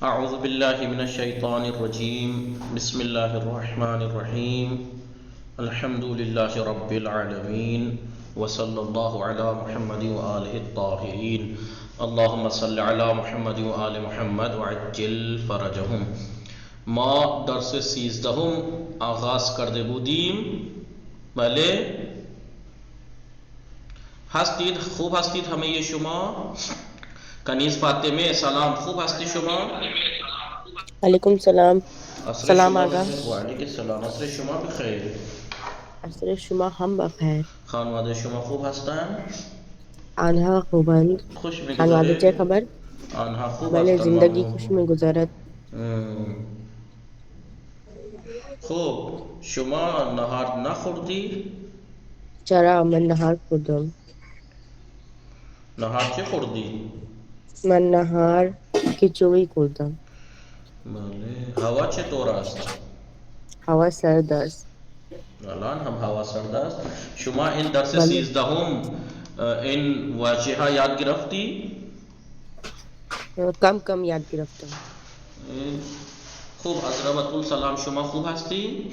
اعوذ باللہ من الشیطان الرجیم بسم اللہ الرحمن الرحیم الحمد للہ رب العالمین وصلی اللہ علی محمد وآلہ الطاہرین اللہم صل علی محمد وآل محمد وعجل فرجہم. ما درس 13 آغاز کرده بودیم. بله هستید؟ خوب هستید همه شما؟ کنیز فاطمه سلام، خوب هستی شما؟ علیکم السلام. عصر سلام شما آقا. بخیر. و علیکم السلام. عصر شما بخیر. عصر شما هم بخیر. خانواده شما خوب هستند؟ آنها خوبند. خوش خانواده چه میگذره؟ خبر؟ آنها خوب بله هستند، زندگی ممنون. خوش میگذرد. خب شما نهار نخوردی؟ چرا؟ من نهار خوردم. نهار چه خوردی؟ من نهار کیچوری خوردم. بله. هوا چطور است؟ هوا سرد است. الان هم هوا سرد است. شما این درس بله 13 این واژه ها یاد گرفتی؟ کم کم یاد گرفتم. خوب. حضرت السلام شما خوب هستی؟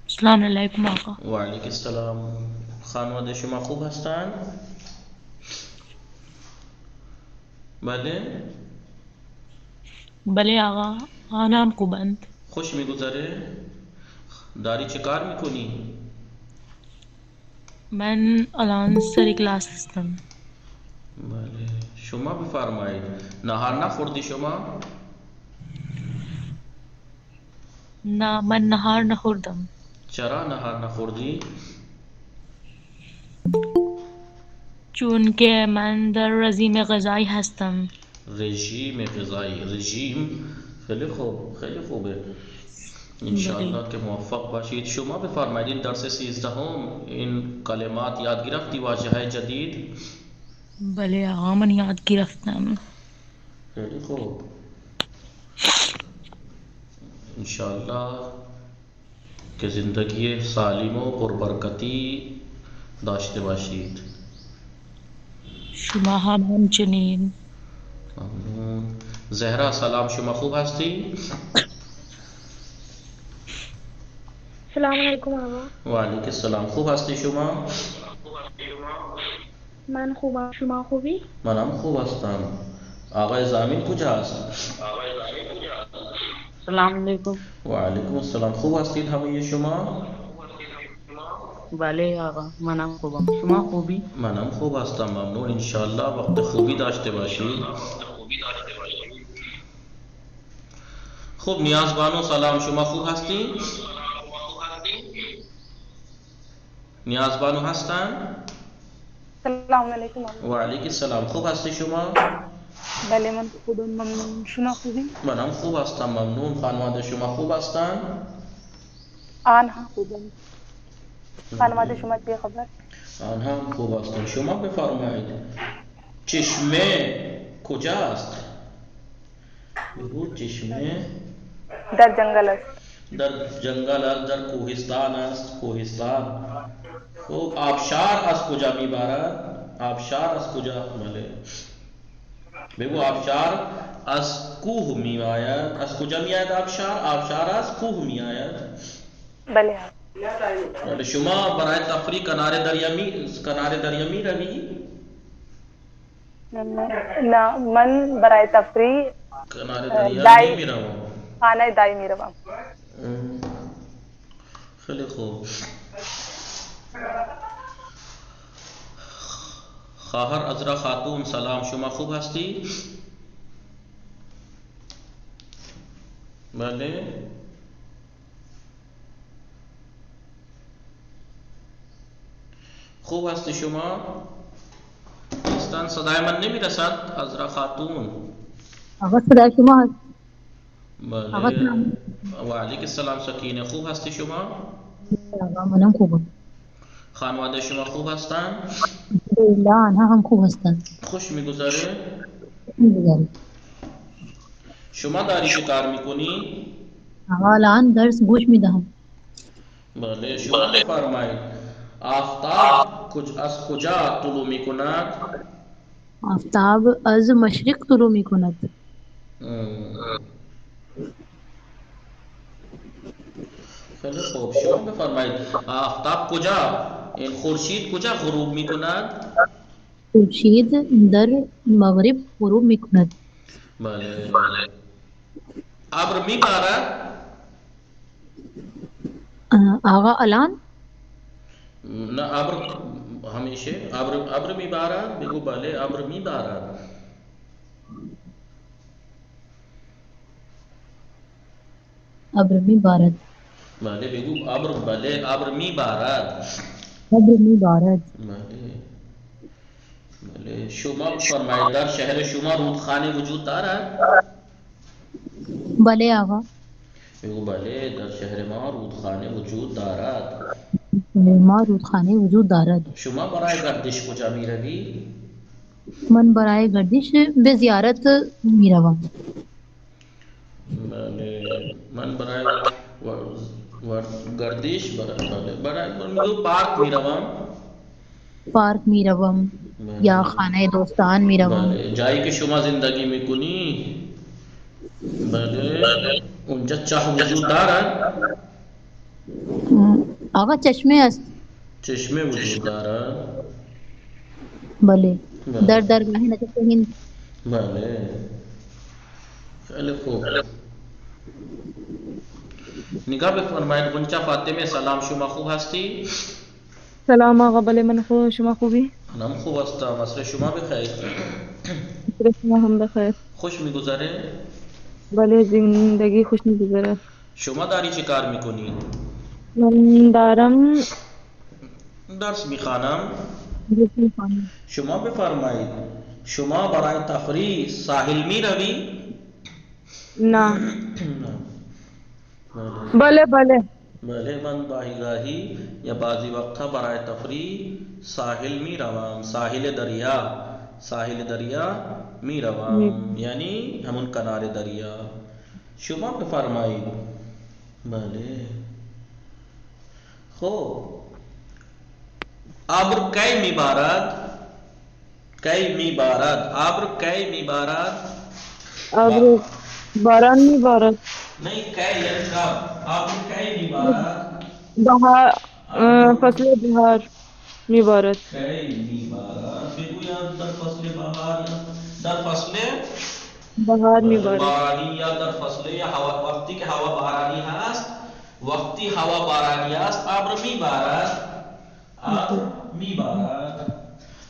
السلام علیکم آقا. و علیکم السلام. خانواده شما خوب هستند؟ بله. بله آقا، آنان خوبند. خوش میگذره؟ داری چه کار میکنی؟ من الان سر کلاس هستم. بله. شما بفرمایید. نهار نخوردی شما؟ نه من نهار نخوردم. چرا نهار نخوردی؟ چون که من در رژیم غذایی هستم. رژیم غذایی. رژیم خیلی خوب، خیلی خوبه. انشاءالله که موفق باشید. شما بفرمایید این درس 13 این کلمات یاد گرفتی، واژه های جدید؟ بله آقا من یاد گرفتم. خیلی خوب. انشاءالله که زندگی سالم و پربرکتی داشته باشید. شما هم همچنین. ممنون. زهرا سلام، شما خوب هستی؟ السلام علیکم آقا. و علیکم السلام. خوب هستی شما؟ من خوبم، شما خوبی؟ منم خوب هستم. آقای زمین کجاست؟ السلام علیکم. و علیکم السلام. خوب هستید همه شما؟ بله آقا منم خوبم، شما خوبی؟ منم خوب هستم، ممنون. انشاءالله وقت خوبی داشته باشید. خوب. نیاز بانو سلام، شما خوب هستی؟ نیاز بانو هستن؟ السلام علیکم آقا. و علیکم السلام. خوب هستی شما؟ بله من خوبم، ممنون. شما خوبی؟ منم خوب هستم، ممنون. خانواده شما خوب هستن؟ آنها خوبم. خانواده شما چه خبر؟ آنها هم خوب هستن. شما بفرمایید چشمه کجاست؟ بگو. چشمه در جنگل است. در جنگل است، در کوهستان است. کوهستان. خب آبشار از کجا میبارد؟ آبشار از کجا؟ بله بگو. آبشار از کوه میآید. از کجا میآید آبشار؟ آبشار از کوه میآید. بله. بله. شما برای تفریح کنار دریا می روی؟ نه من برای تفریح کنار دریا دای نمی روم. خانه دای می روم. خیلی خوب. خواهر عذرا خاتون سلام، شما خوب هستی؟ بله. خوب هستی شما؟ اصلا صدای من نمی رسد عذرا خاتون. آقا صدای شما هست. آقا بله. سلام. و علیکم السلام سکینه. خوب هستی شما؟ آقا منم خوبم. خانواده شما خوب هستن؟ الحمدلله آنها هم خوب هستند. خوش میگذره؟ می‌گذره. شما داری چه کار میکنی؟ آقا الان درس گوش میدهم. بله. شما بفرمایید آفتاب از کجا طلوع میکند؟ آفتاب از مشرق طلوع میکند. خیلی خوب. شما بفرمایید آفتاب کجا، این خورشید کجا غروب میکند؟ خورشید در مغرب غروب میکند. بله. ابر میبارد؟ آقا الان نه ابر همیشه ابر میبارد. بگو بله ابر میبارد. ابر میبارد. بله بگو ابر. بله ابر میبارد. ابر میبارد. بله. بله شما بفرمایید در شهر شما رودخانه وجود دارد؟ بله آقا. بگو بله در شهر ما رودخانه وجود دارد. ما رودخانه وجود دارد. شما برای گردش کجا می روی؟ من برای گردش به زیارت میروم. بله من برای گردش برای میگو پارک می روم. پارک میروم یا خانه دوستان میروم. بله جایی که شما زندگی میکنی بله اونجا چاه وجود دارد؟ آقا چشمه است. چشمه وجود دارد؟ بله. در درگاه نجف هند. بله خیلی خوب. نگاه بفرمایید غنچه فاطمه سلام، شما خوب هستی؟ سلام آقا، بله من خوب، شما خوبی؟ منم خوب هستم. عصر شما بخیر. عصر شما هم بخیر. خوش میگذره؟ بله زندگی خوش میگذره. شما داری چه کار میکنی؟ من دارم درس میخوانم. درس میخوانم. شما بفرمایید شما برای تفریح ساحل میروی؟ نه. بله. بله بله من گاهی یا بعضی وقتها برای تفریح ساحل میروم. ساحل دریا میروم، یعنی همون کنار دریا. شما بفرمایید. بله خب ابر کی میبارد؟ ابر کی میبارد؟ ابر باران میبارد. نہیں کی یعنی کب؟ ابر کی میبارد؟ بهار فصل بهار میبارد. کی میبارد؟ بگو یا در فصل بهار یا در فصل بهار میبارد. بارانی، یا در فصل یا وقتی که هوا بارانی هست، وقتی هوا بارانی است ابر میبارد.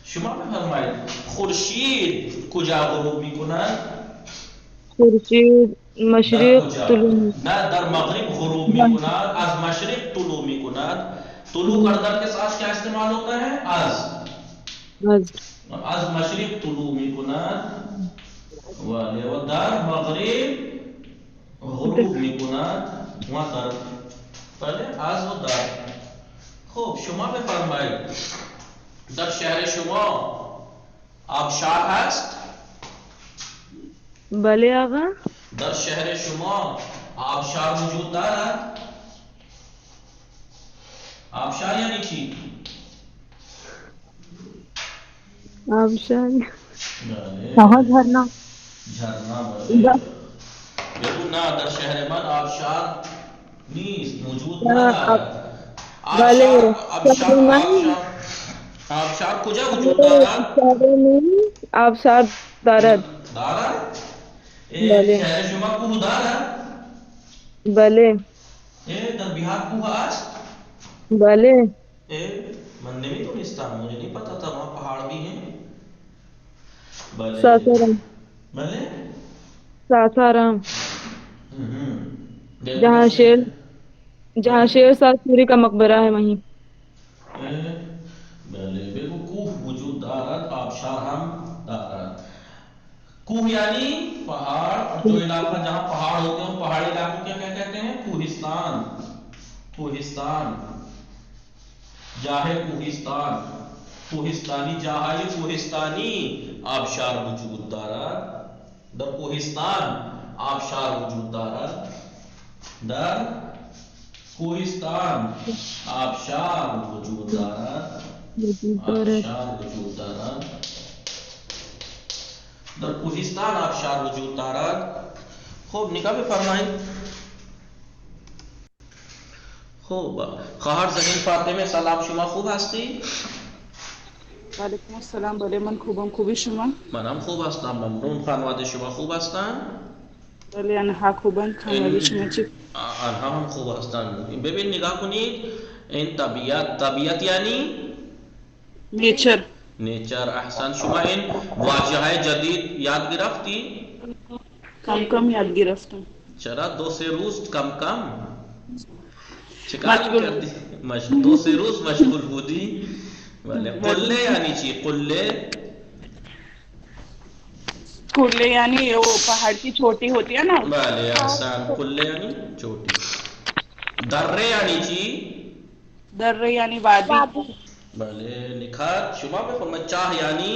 شما بفرمایید خورشید کجا غروب میکند؟ خورشید مشرق طلوع. نه در مغرب غروب میکند. از مشرق طلوع میکند. طلوع کردن کے ساتھ کیا استعمال ہوتا ہے؟ از مشرق طلوع میکند و در مغرب غروب میکند. وہاں در بله از و در. خب شما بفرمایید در شهر شما آبشار هست؟ بله آقا. در شهر شما آبشار وجود دارد؟ آبشار یعنی چی؟ آبشار. آقا جھرنا. بگو نه در شهر من آبشار نیست، وجود ندارد. بله آبشار کجا وجود دارد؟ آبشار دارد. بله. شهر شما کوه دارد؟ بله. در بihar کوه است؟ بله. من نمیدونستم، مجھے نہیں پتا تھا وہاں پہاڑ بھی ہیں. بله. ساسارام. بله. ساسارام جہاں شیر ساسوری کا مقبرہ ہے وہیں. بله بگو کوه وجود دارد، آبشار هم دارد. کوه یعنی پہاڑ. جو علاقہ جہاں پہاڑ ہوتے ہیں پہاڑی علاقوں کیا کہتے ہیں؟ کوہستان. کوہستان جاہ کوہستان، کوہستانی جاہای کوہستانی آبشار وجود دارد. در کوہستان آبشار وجود دارد. در کوہستان آبشار وجود دارد. آبشار وجود دارد. در کوهستان آبشار وجود دارد. خب نگاه بفرمایید. خب خواهر زمین فاطمه سلام، شما خوب هستی؟ وعلیکم السلام. بله من خوبم. خوبی شما؟ منم خوب هستم، ممنون. خانواده شما خوب هستن؟ بله آنها خوبن. خانواده شما چی؟ آنها هم خوب هستن. ببین نگاه کنید، این طبیعت یعنی نیچر. نیچر. احسن. شما این واژه جدید یاد گرفتی؟ کم یاد گرفتم. چرا 2-3 روز کم مشغول کردی؟ 2-3 روز مشغول بودی؟ بله. قله یعنی چی؟ قله کله یعنی وہ پہاڑ کی چھوٹی ہوتی ہے نا. بله احسن. قله یعنی چوٹی. دره یعنی چی؟ درے یعنی وادی. بله. نکات شما بفرمایید. چاه یعنی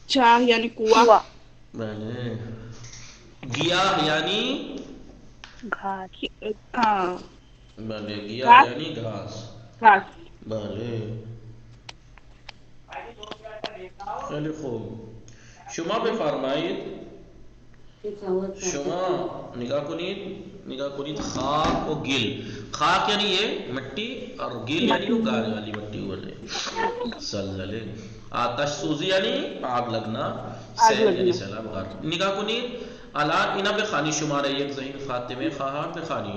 چاہ یعنی کنواں. بله. گیاه یعنی گھاس. بله. گیاه یعنی گھاس. گھاس. بله. خیلی خوب. شما بفرمایید. شما نگاه کنید خاک و گل. خاک یعنی یہ مٹی اور گل یعنی وہ گارے والی مٹی والے زلزلے. آتش سوزی یعنی آگ لگنا. سیل یعنی سیلاب غار. نگاه کنید الان اینا بخوانی شماره 1 ذہین فاطمه خواهر بخوانی.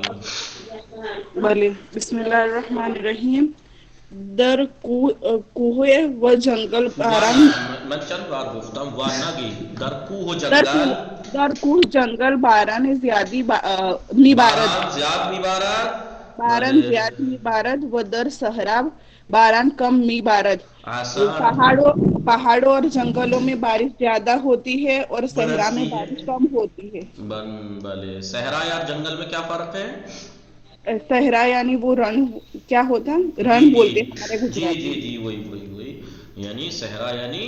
بله. بسم الله الرحمن الرحیم. در کوه و جنگل باران. من چند بار گفتم وانگی. در کوه و جنگل. در کوه جنگل باران زیادی میبارد. باران زیاد میبارد و در صحرا باران کم میبارد. پہاڑوں اور جنگلوں میں بارش زیادہ ہوتی ہے اور صحرا میں بارش کم ہوتی ہے. بلے. صحرا یا جنگل میں کیا فرق ہے؟ صحرا یعنی وہ رن کیا ہوتا ہے؟ رن بولتے ہیں ہمارے گجرات میں. جی وہی یعنی صحرا یعنی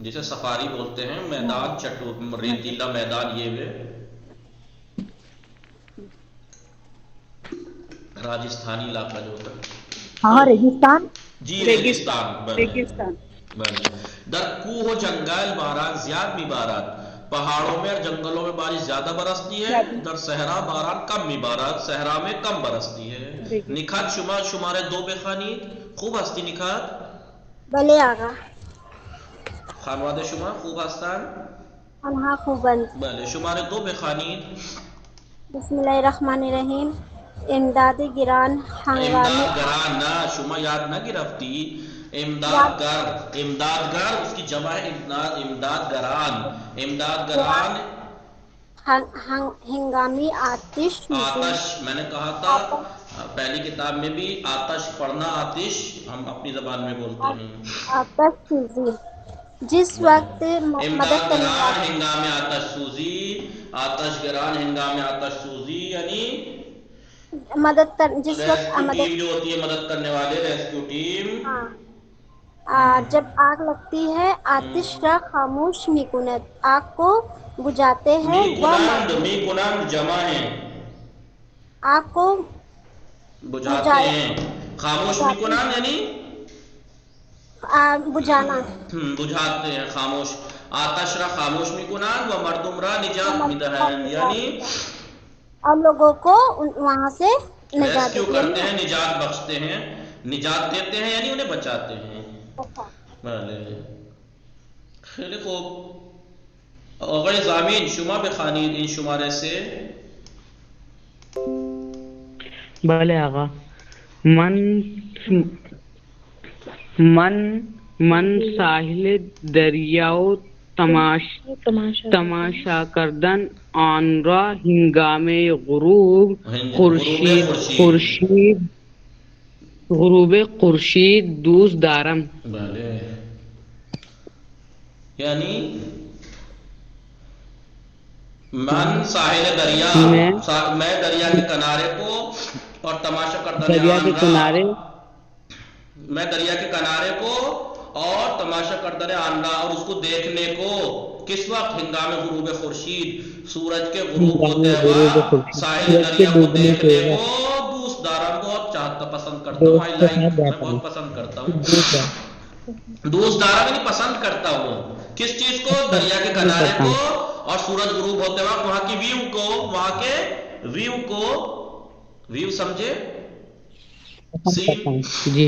جسے سفاری بولتے ہیں، میدان ریتیلا میدان. یہ راجستھانی علاقہ جو ہوتا ہے. ہاں ریگستان. جی ریگستان. در کوہ و جنگل باران زیاد میبارد. پہاڑوں میں اور جنگلوں میں بارش زیادہ برستی ہے. در صحرا باران کم میبارد. صحرا میں کم برستی ہے. نکات شمارے 2 بخوانید. خوب هستی نکات؟ بله آقا. خانواده شما خوب هستن؟ آنها خوبند. بله. شماره 2 بخوانید. بسم الله الرحمن الرحیم. امداد گران ہنگامی. امداد گران نه شما یاد نگرفتی. امدادگر اس کی جمع ہے امدادگران. امدادگران ہنگامی آتش. میں نے کہا تھا پہلی کتاب میں بھی آتش پڑھنا. آتش ہم اپنی زبان میں بولتے ہیں. آتش سوزی جس وقت مدد کرنے امدادگران ہنگام آتش سوزی. آتش گران ہنگام آتش سوزی یعنی مدد کر جس وقت ٹیم جو ہوتی ہے مدد کرنے والے ریسکیو ٹیم. جب آگ لگتی ہے آتش را خاموش میکند. آگ کو بجھاتے ہیں. میکنند جمع ہے. آگ کو بجھاتے ہیں. خاموش میکنند یعنی بجھانا. بجھاتے ہیں خاموش. آتش را خاموش میکنند و مردم را نجات میدهند یعنی اور لوگوں کو وہاں سے نجات کرتے ہیں، نجات بخشتے ہیں. نجات دیتے ہیں یعنی انہیں بچاتے ہیں. بله. خیلی خوب. آقای زامین شما بخوانید این شماره 3. بله آقا. من ساحل دریاو تماشا کردن آن را ہنگام غروب خورشید دوست دارم. بله. یعنی من ساحل دریا میں دریا کے کنارے کو اور تماشا کردن دریا کے کنارے میں دریا کے کنارے کو اور تماشا کرتا رہے آنڈا اور اس کو دیکھنے کو کس وقت ہنگام غروب خورشید سورج کے غروب ہوتے وقت ساحل دریا کو دیکھنے کو دوست داران بہت چاہتا پسند کرتا ہوں. میں بہت پسند کرتا ہوں. دوست دارا میں نہیں پسند کرتا ہوں کس چیز کو؟ دریا کے کنارے کو اور سورج غروب ہوتے وقت وہاں کی ویو کو، وہاں کے ویو کو، ویو سمجھے؟ سین جی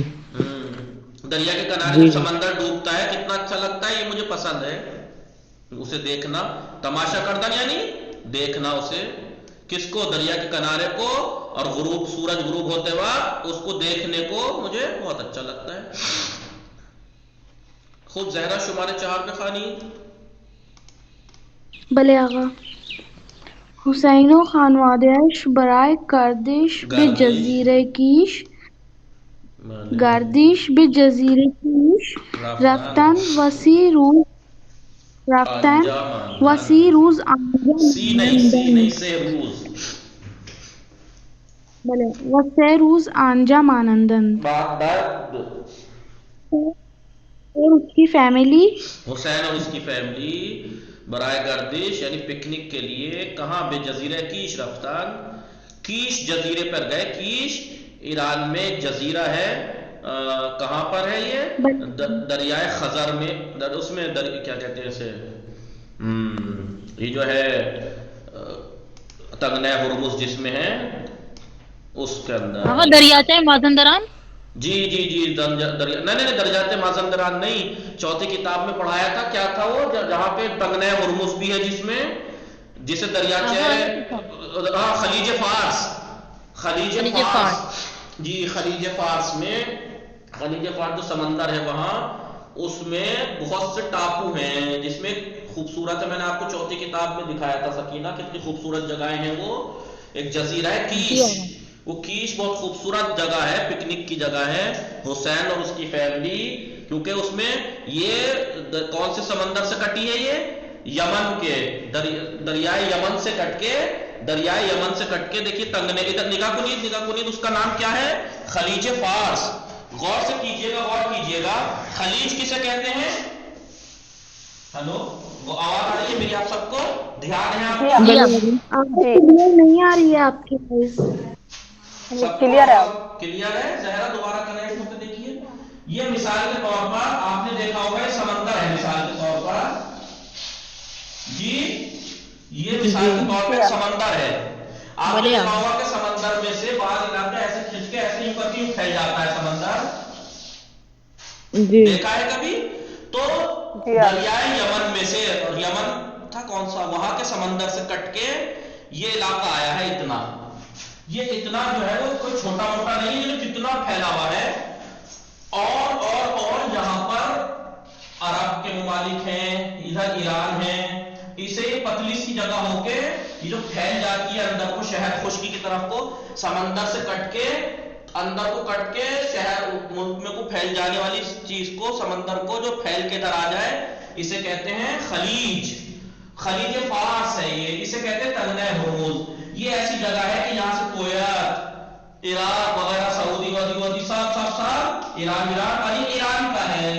دریا کے کنارے جی جب سمندر ڈوبتا ہے کتنا اچھا لگتا ہے، یہ مجھے پسند ہے اسے دیکھنا. تماشا کردن یعنی دیکھنا اسے، کس کو؟ دریا کے کنارے کو، اور غروب سورج غروب ہوتے وقت اس کو دیکھنے کو مجھے بہت اچھا لگتا ہے. خود زہرا شمارے 4 میں خوانی. بله آقا. حسین و خانواده‌اش برای گردش به جزیره کیش رفتن و 30 روز آنجا سی نہیں سے روز. بله و 3 روز آنجا مانندند اور اس کی فیملی حسین اور اس کی فیملی برائے گردش یعنی پکنک کے لیے کہاں؟ بے جزیرہ کیش رفتن، کیش جزیرے پر گئے. کیش ایران میں ایک جزیرہ ہے، کہاں پر ہے یہ؟ دریائے خزر میں. اس میں کیا کہتے ہیں اسے، یہ جو ہے تنگنہ ہرمز جس میں ہے اس کے اندر. دریاچہ مازندران. جی نہیں دریاچہ مازندران نہیں، چوتھی کتاب میں پڑھایا تھا. کیا تھا وہ جہاں پہ تنگنہ ہرمز بھی ہے جس میں، جسے دریاچہ خلیج فارس. جی خلیج فارس میں، خلیج فارس جو سمندر ہے وہاں، اس میں بہت سے ٹاپو ہیں جس میں خوبصورت ہے. میں نے آپ کو چوتھی کتاب میں دکھایا تھا سکینہ، کتنی خوبصورت جگہیں ہیں وہ. ایک جزیرہ ہے کیش، وہ کیش بہت خوبصورت جگہ ہے، پکنک کی جگہ ہے. حسین اور اس کی فیملی، کیونکہ اس میں یہ کون سے سمندر سے کٹی ہے؟ یہ یمن کے دریائے یمن سے کٹ کے، دیکھیے تنگنے ادھر نگاہ کنید اس کا نام کیا ہے؟ خلیج فارس. غور سے کیجئے گا خلیج کسے کہتے ہیں؟ ہلو وہ آواز آ رہی ہے میری آپ سب کو؟ دھیان ہے آپ نہیں آ رہی ہے آپ کی وائس. کلیئر ہے. زہرا دوبارہ کنیکٹ ہوتے دیکھیے. یہ مثال کے طور پر آپ نے دیکھا ہوگا یہ سمندر ہے، مثال کے طور پر جی یہ مثال کے طور پر سمندر ہے. آپ نے دیکھا ہوگا کہ سمندر میں سے بعض علاقے ایسے کھنچ کے ایسے ہی پر کیوں پھیل جاتا ہے سمندر، دیکھا ہے کبھی؟ تو دریائے یمن میں سے، اور یمن تھا کون سا، وہاں کے سمندر سے کٹ کے یہ علاقہ آیا ہے. یہ اتنا جو ہے وہ کوئی چھوٹا موٹا نہیں ہے، جتنا پھیلا ہوا ہے. اور یہاں پر عرب کے ممالک ہیں، ادھر ایران ہے. اسے پتلی سی جگہ ہو کے یہ جو پھیل جاتی ہے اندر کو شہر خشکی کی طرف کو، سمندر سے کٹ کے اندر کو کٹ کے شہر ملک میں کو پھیل جانے والی چیز کو، سمندر کو جو پھیل کے ادھر آ جائے، اسے کہتے ہیں خلیج فارس ہے. یہ اسے کہتے ہیں تنگنہ ہرمز. یہ ایسی جگہ ہے کہ یہاں سے کویت، عراق وغیرہ، سعودی سب ایران کا ہے.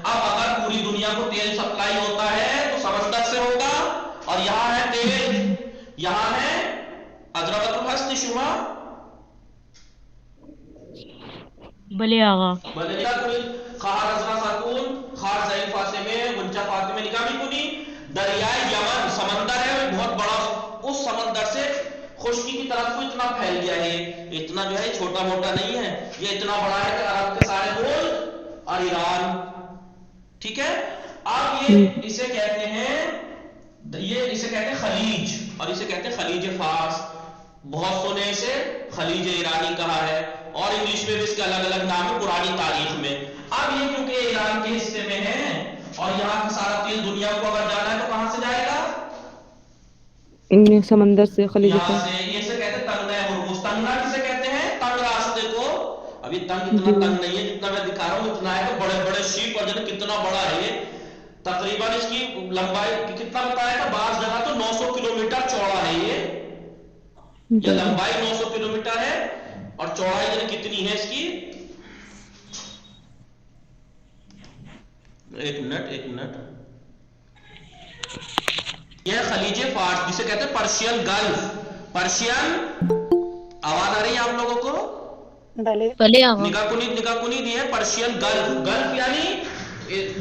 اب اگر پوری دنیا کو تیل سپلائی ہوتا ہے تو سمندر سے ہوگا، اور یہاں ہے تیل، یہاں ہے ادرکت الحسن شما. بلے آغا خار ازرا خاتون، خار زین فاطمے، منچا فاطمے نکامی کنی. دریائے یمن سمندر ہے بہت بڑا، اس سمندر سے خشکی کی طرف کو اتنا پھیل گیا ہے. اتنا جو ہے چھوٹا موٹا نہیں ہے، یہ اتنا بڑا ہے کہ عرب کے سارے ملک اور ایران. ٹھیک ہے. اب یہ اسے کہتے ہیں خلیج، اور اسے کہتے ہیں خلیج فارس. بہت سونے اسے خلیج ایرانی کہا ہے، اور انگلش میں بھی اس کے الگ الگ نام ہے پرانی تاریخ میں. اب یہ کیونکہ ایران کے حصے میں ہے، اور یہاں کا سارا تیل دنیا کو اگر جانا ہے تو کہاں سے جائے گا؟ سمندر سے، خلیج یہاں سے. یہ سے کہتے ہیں تنگنہ ہرمز. تنگنا کسے کہتے ہیں؟ تنگ راستے کو. ابھی تنگ اتنا تنگ نہیں ہے جتنا میں دکھا رہا ہوں، اتنا ہے کہ بڑے بڑے شیپ، اور جو کتنا بڑا ہے یہ، تقریباً اس کی لمبائی کتنا بتایا تھا، بعض جگہ تو 900 کلومیٹر چوڑا ہے. یہ لمبائی 900 کلومیٹر ہے، اور چوڑائی کتنی ہے اس کی؟ ایک منٹ. یہ خلیج فارس جسے کہتے ہیں پرشین گلف. پرشین آواز آ رہی ہے آپ لوگوں کو؟ بلے آغا نگاہ کنید یہ ہے پرشین گلف. گلف یعنی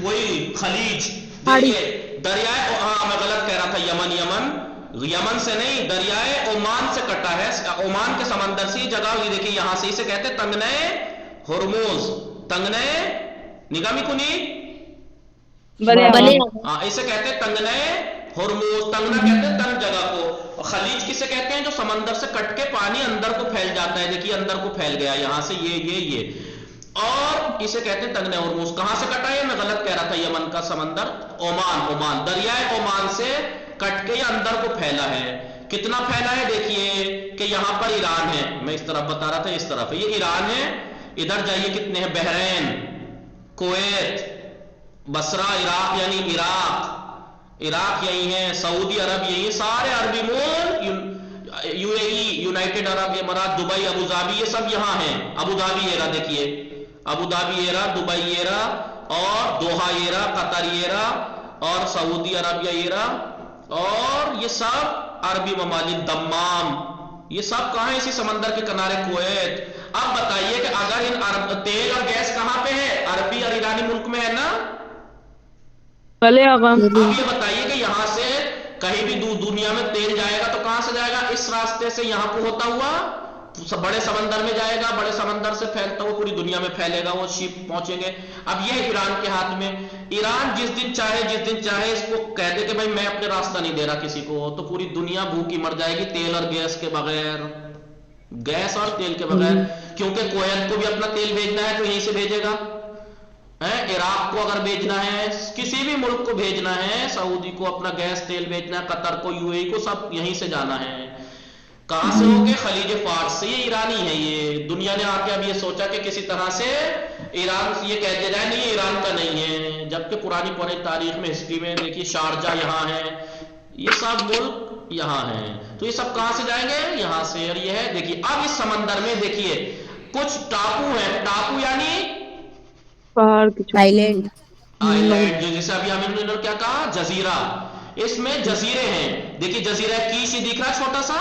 وہی خلیج، دیکھیے دریائے، ہاں میں غلط کہہ رہا تھا، یمن سے نہیں، دریائے عمان سے کٹا ہے، عمان کے سمندر سے جگہ، یہ دیکھیے یہاں سے اسے کہتے ہیں تنگنہ ہرموز، تنگنہ نگاہ میں کنی، ہاں اسے کہتے ہیں تنگنہ ہرموز، تنگنا کہتے ہیں تنگ جگہ کو، اور خلیج کسے کہتے ہیں جو سمندر سے کٹ کے پانی اندر کو پھیل جاتا ہے، دیکھیے اندر کو پھیل گیا یہاں سے یہ اور اسے کہتے ہیں تنگنہ ہرموز۔ کہاں سے کٹا ہے؟ میں غلط کہہ رہا تھا، یمن کا سمندر، عمان، دریائے عمان سے کٹ کے یہ اندر کو پھیلا ہے۔ کتنا پھیلا ہے دیکھیے کہ یہاں پر ایران ہے، میں اس طرف بتا رہا تھا، اس طرف یہ ایران ہے، ادھر جائیے کتنے ہیں، بحرین، کویت، بصرہ عراق، یعنی عراق یہی ہے، سعودی عرب یہی ہے، سارے عربی ملک، یو اے ای، یونائٹڈ عرب امارات، دبئی، ابو ظہبی، یہ سب یہاں ہیں۔ ابو ظہبی ایرا دیکھیے، ابو ظہبی ایرا، دبئی ایرا، اور دوحہ ایرا، قطر ایرا، اور سعودی عربیہ ایرا، اور یہ سب عربی ممالک، دمام، یہ سب کہاں ہیں؟ اسی سمندر کے کنارے، کویت۔ اب بتائیے کہ اگر ان تیل اور گیس کہاں پہ ہے؟ عربی اور ایرانی ملک میں ہے نا؟ اب یہ بتائیے کہ یہاں سے کہیں بھی دنیا میں تیل جائے گا تو کہاں سے جائے گا؟ اس راستے سے یہاں کو ہوتا ہوا بڑے سمندر میں جائے گا، بڑے سمندر سے پھیلتا ہوا پوری دنیا میں پھیلے گا، وہ شپ پہنچیں گے۔ اب یہ ایران کے ہاتھ میں، ایران جس دن چاہے اس کو کہہ دے کہ بھائی میں اپنے راستہ نہیں دے رہا کسی کو، تو پوری دنیا بھوکی مر جائے گی تیل اور گیس کے بغیر، گیس اور تیل کے بغیر، کیونکہ کویت کو بھی اپنا تیل بھیجنا ہے تو یہیں سے بھیجے گا، عراق کو اگر بھیجنا ہے، کسی بھی ملک کو بھیجنا ہے، سعودی کو اپنا گیس تیل بھیجنا ہے، قطر کو، یو اے ای کو، سب یہیں سے جانا ہے۔ کہاں سے ہو گئے؟ خلیج فارس سے۔ یہ ایرانی ہے، یہ دنیا نے آ کے اب یہ سوچا کہ کسی طرح سے ایران یہ کہہ دیا جائے نہیں یہ ایران کا نہیں ہے، جبکہ پرانی تاریخ میں، ہسٹری میں دیکھیے شارجہ یہاں ہے، یہ سب ملک یہاں ہیں، تو یہ سب کہاں سے جائیں گے؟ یہاں سے۔ اور یہ ہے دیکھیے اب اس سمندر میں دیکھیے کچھ ٹاپو ہیں، ٹاپو یعنی آئیلینڈ، آئیلینڈ، جیسے ابھی ہم نے کیا کہا؟ جزیرہ، اس میں جزیرے ہیں، دیکھیے جزیرہ کیش دکھ رہا ہے چھوٹا سا،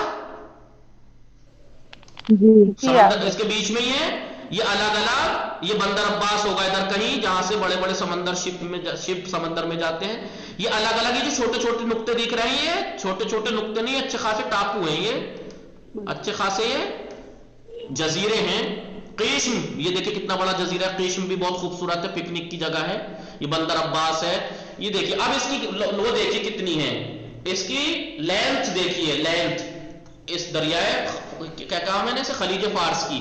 سمندر اس کے بیچ میں ہی ہے، یہ الگ الگ، یہ بندر عباس ہوگا ادھر کہیں جہاں سے بڑے بڑے سمندر شپ سمندر میں جاتے ہیں، یہ الگ الگ، یہ جو چھوٹے چھوٹے نقطے دکھ رہے ہیں، یہ چھوٹے چھوٹے نقطے نہیں، اچھے خاصے ٹاپو ہیں، یہ اچھے خاصے یہ جزیرے ہیں۔ قیشم، یہ دیکھیں کتنا بڑا جزیرہ ہے، قیشم بھی بہت خوبصورت ہے، پکنک کی جگہ ہے، یہ بندر عباس ہے، یہ دیکھیے اب اس کی وہ دیکھیے کتنی ہے، اس کی لینتھ دیکھیے، لینتھ اس دریائے کیا کہا میں نے اسے؟ خلیج فارس کی،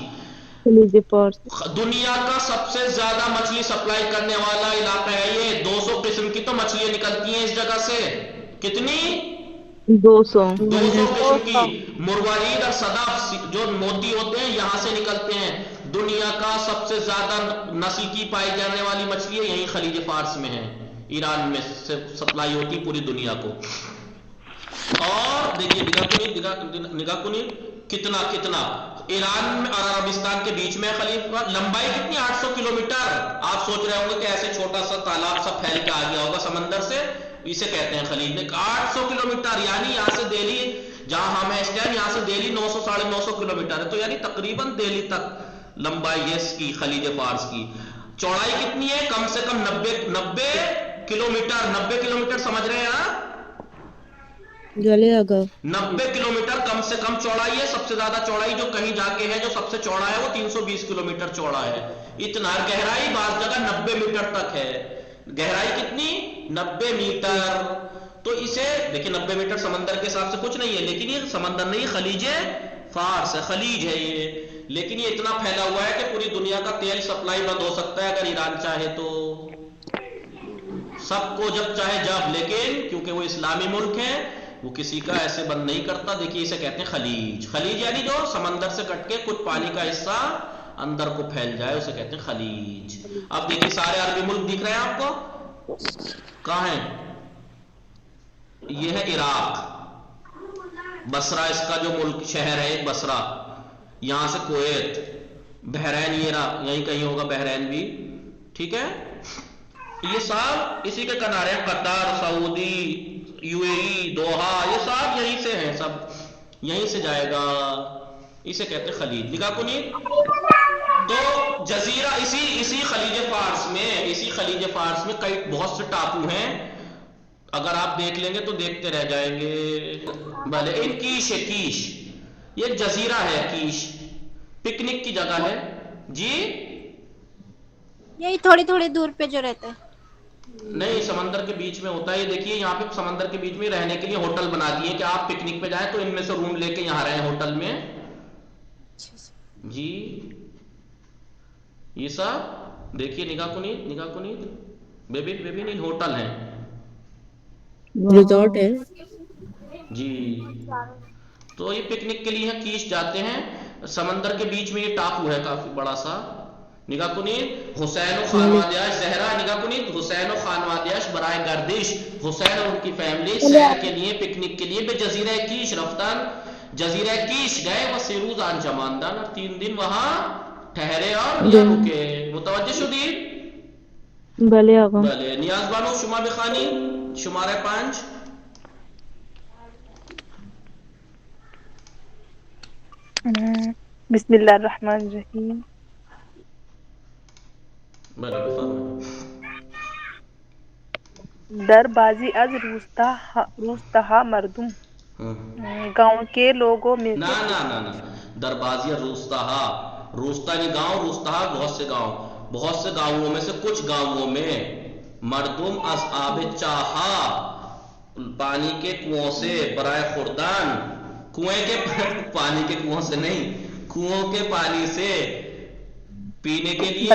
دنیا کا سب سے زیادہ مچھلی سپلائی کرنے والا علاقہ ہے یہ، 200 قسم کی تو مچھلیاں نکلتی ہیں اس جگہ سے، کتنی؟ 200 قسم کی، مروارید اور صدف جو موتی ہوتے ہیں یہاں سے نکلتے ہیں، دنیا کا سب سے زیادہ نسل کی پائی جانے والی مچھلی یہیں خلیج فارس میں ہے، ایران میں سے سپلائی ہوتی پوری دنیا کو۔ اور دیکھیے نگاہ کنی کتنا ایران میں اور عربستان کے بیچ میں خلیج، لمبائی کتنی؟ 800 کلومیٹر۔ آپ سوچ رہے ہوں گے کہ ایسے چھوٹا سا تالاب سب پھیل کے آ گیا ہوگا سمندر سے، اسے کہتے ہیں خلیج میں، 800 کلومیٹر، یعنی یہاں سے دہلی جہاں ہم ہیں اس ٹائم، یہاں سے دہلی 900 ساڑھے 900 کلومیٹر ہے، تو یعنی تقریباً دہلی تک لمبائی ہے اس کی، خلیج فارس کی۔ چوڑائی کتنی ہے؟ کم سے کم 90 کلومیٹر، 90 کلومیٹر سمجھ رہے ہیں آپ؟ 90 کلومیٹر کم سے کم چوڑائی ہے، سب سے زیادہ چوڑائی جو کہیں جا کے ہے، جو سب سے چوڑا ہے وہ 320 کلومیٹر چوڑا ہے، اتنا۔ گہرائی بعض جگہ 90 میٹر تک ہے، گہرائی کتنی؟ 90 میٹر۔ تو اسے دیکھیں 90 میٹر سمندر کے حساب سے کچھ نہیں ہے، لیکن یہ سمندر نہیں، خلیج فارس ہے، خلیج ہے یہ، لیکن یہ اتنا پھیلا ہوا ہے کہ پوری دنیا کا تیل سپلائی بند ہو سکتا ہے اگر ایران چاہے تو، سب کو جب چاہے جب، لیکن کیونکہ وہ اسلامی ملک ہے وہ کسی کا ایسے بند نہیں کرتا۔ دیکھیے اسے کہتے ہیں خلیج، خلیج یعنی جو سمندر سے کٹ کے کچھ پانی کا حصہ اندر کو پھیل جائے اسے کہتے ہیں خلیج۔ اب دیکھیے سارے عربی ملک دکھ رہے ہیں آپ کو، کہاں ہیں؟ یہ ہے عراق، بصرہ اس کا جو ملک شہر ہے بصرہ، یہاں سے کویت، بحرین یہ رہا، یہیں کہیں ہوگا بحرین بھی، ٹھیک ہے، یہ سب اسی کے کنارے ہیں، قطر، سعودی، یو اے ای، دوحہ، یہ سب یہیں سے ہیں، سب یہیں سے جائے گا، اسے کہتے ہیں خلیج۔ نگاہ کنی تو جزیرہ اسی خلیج فارس میں کئی بہت سے ٹاپو ہیں، اگر آپ دیکھ لیں گے تو دیکھتے رہ جائیں گے. بھلے ان کیش ہے، کیش یہ ایک جزیرہ ہے، کیش پکنک کی جگہ ہے. جی یہی تھوڑی تھوڑی دور پہ جو رہتا ہے. نہیں، سمندر کے بیچ میں ہوتا ہے. یہ دیکھیے یہاں پہ سمندر کے بیچ میں رہنے کے لیے ہوٹل بنا دیے کہ آپ پکنک پہ جائیں تو ان میں سے روم لے کے یہاں رہیں ہوٹل میں. جی یہ سب دیکھیے، نگاہ کنید بیبی ان ہوٹل ہیں. ریزورٹ ہے. جی تو یہ پکنک کے لیے کیش جاتے ہیں. سمندر کے بیچ میں یہ ٹاپو ہے کافی بڑا سا. نگاہ کنید حسین و خانوادیاش زہرا، نگاہ کنید حسین و خانوادیاش برائے گردش، حسین اور ان کی فیملی سیر کے لیے پکنک کے لیے بے جزیرہ کیش رفتن. جزیرہ کیش گئے وہ سیروز آن جماندن، اور 3 دن وہاں ٹھہرے اور یا رکے. متوجہ شدید؟ بلے آقا. بلے. نیاز بانو شما بخانی شمارہ 5. بسم اللہ الرحمن الرحیم. بلے بفرمائیں. در بازی از روستہا مردم، گاؤں کے لوگوں میں سے نا دربازی روستہ نہیں گاؤں، روستہ بہت سے گاؤں میں سے کچھ گاؤں میں مردم از آب چاہا پانی کے کنویں سے برائے خوردان، کنویں کے پانی کے کنویں سے نہیں، کنووں کے پانی سے پینے کے لیے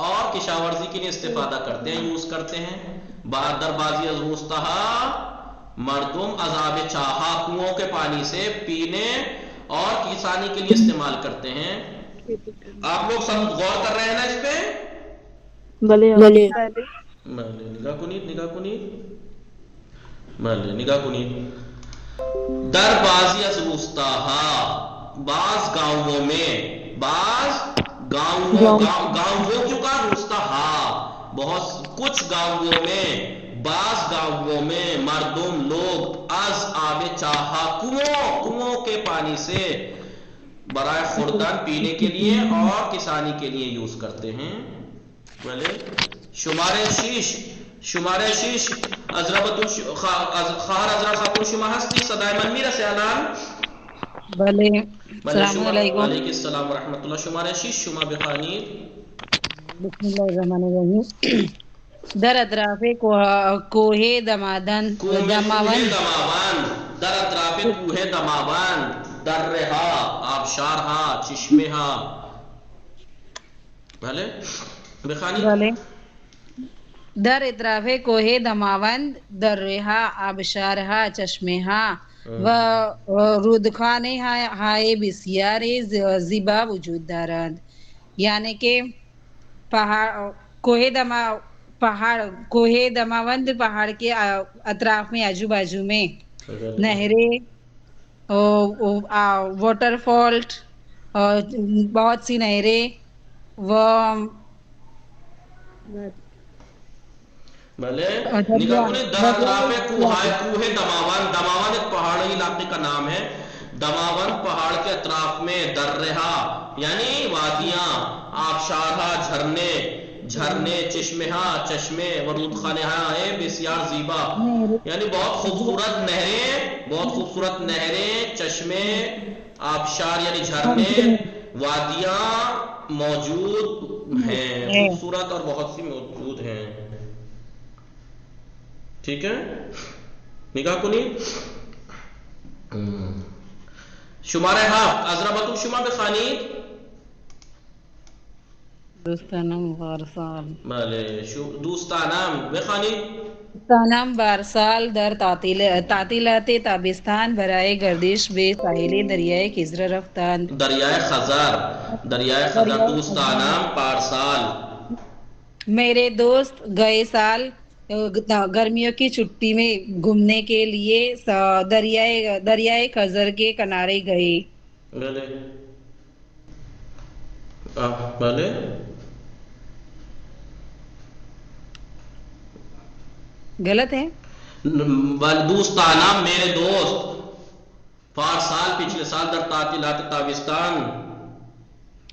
اور کشاورزی کے لیے استفادہ کرتے ہیں، یوز کرتے ہیں. دربازی از روستہ مردم عذاب چاہا کنووں کے پانی سے پینے اور کسانی کے لیے استعمال کرتے ہیں. آپ لوگ سب غور کر رہے ہیں نا اس پہ؟ بلے. نگاہ کنید. در بازی از روستاہا بعض گاؤں کیوں کہا روستاہا، بہت کچھ گاؤں میں، بعض گاؤں میں مردم لوگ از آب چاہا کنووں کے پانی سے برائے خوردان پینے کے لیے اور کسانی کے لیے یوز کرتے ہیں. بھلے. شمارہ شیش خواہر ازرا خاتون شما ہستی صدای من میرا سے الان؟ بلے. بلے. السلام علیکم. وعلیکم السلام ورحمۃ اللہ. شمارہ شیش شما بخانید. بسم اللہ الرحمن الرحیم. در اطراف کوہ دماوند، در اطراف کوہ دماوند، در رہا آبشارہا چشمہا. بھلے بخانی. بلے. در اطراف کوہ دماوند، در رہا آبشارہا چشمہا و رودخانه های بسیار زیبا وجود دارند. یعنی کہ کوہ دماوند پہاڑ کے اطراف میں آجو باجو میں نہریں، واٹر فالٹ، بہت سی نہریں وہ بھلے. نگاہ کنید. در اطراف کوہ دماوند، دماوند ایک پہاڑی علاقے کا نام ہے. دماوند پہاڑ کے اطراف میں در رہا یعنی وادیاں، آبشارہا جھرنے، چشمے، ورودخانہائے بسیار زیبا یعنی بہت خوبصورت نہریں، چشمے، آبشار یعنی جھرنے، وادیاں موجود ہیں، خوبصورت اور بہت سی موجود ہیں. ٹھیک ہے. نگاہ کنید. شمارہ 7 ازرا بطو شما بخانید. دوستانم بارسال. بله. دوستانم بخانید. دوستانم بارسال در تعطیلات تابستان برای گردش به ساحل دریای خزر رفتند. دریائے خزر. دوستانم پارسال. میرے دوست گئے سال گرمیوں کی چھٹی میں گھومنے کے لیے دریائے خزر کے کنارے گئے. بھلے. غلط ہے. دوستانہ میرے دوست پارسال پچھلے سال در تعطیلات تابستان